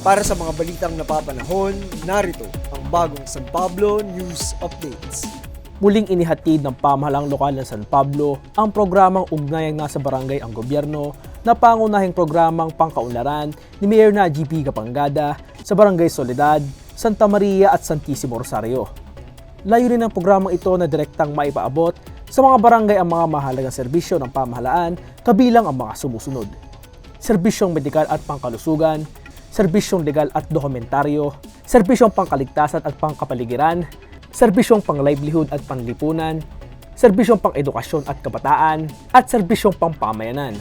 Para sa mga balitang napapanahon, narito ang bagong San Pablo News Updates. Muling inihatid ng pamahalang lokal ng San Pablo ang programang Ugnayang Nasa Barangay ang Gobyerno na pangunahing programang pangkaunlaran ni Mayor Najib P. Kapangada sa Barangay Soledad, Santa Maria at Santissimo Rosario. Layunin ng programang ito na direktang maipaabot sa mga barangay ang mga mahalagang serbisyo ng pamahalaan kabilang ang mga sumusunod: serbisyong medikal at pangkalusugan, serbisyong legal at dokumentaryo, serbisyong pangkaligtasan at pangkapaligiran, serbisyong pang-livelihood at panlipunan, serbisyong pang-edukasyon at kabataan, at serbisyong pang-pamayanan.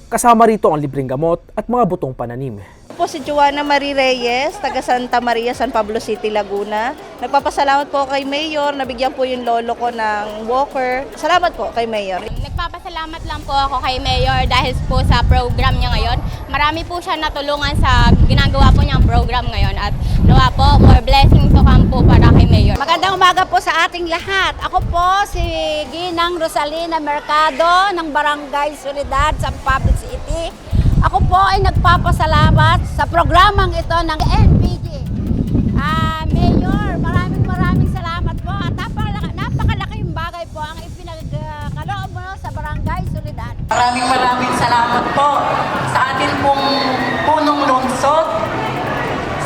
Kasama rito ang libreng gamot at mga butong pananim. Po si Joanna Marie Reyes, taga Santa Maria, San Pablo City, Laguna. Nagpapasalamat po kay Mayor, nabigyan po yung lolo ko ng walker. Salamat po kay Mayor. Nagpapasalamat lang po ako kay Mayor dahil po sa program niya ngayon. Marami po siya natulungan sa ginagawa po niyang program ngayon at nawa po, more blessings to come po para kay Mayor. Magandang umaga po sa ating lahat. Ako po si Ginang Rosalina Mercado ng Barangay Soledad, San Pablo City. Ako po ay nagpapasalamat sa programang ito ng NPG. Mayor, maraming salamat po at napakalaking bagay po ang ipinagkaloob mo sa Barangay Soledad. Maraming salamat po sa atin pong punong lungsod,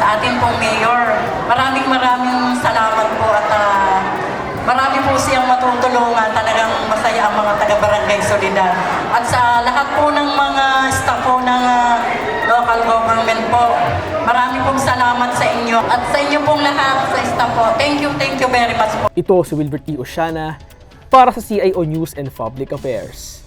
sa atin pong mayor. Maraming salamat po at marami po siyang matutulungan. Talagang masaya ang mga taga-Barangay Soledad. At sa lahat po ng mga staff po ng local government po, marami pong salamat sa inyo. At sa inyo pong lahat sa staff po, thank you very much po. Ito si Wilbert E. Oceana para sa CIO News and Public Affairs.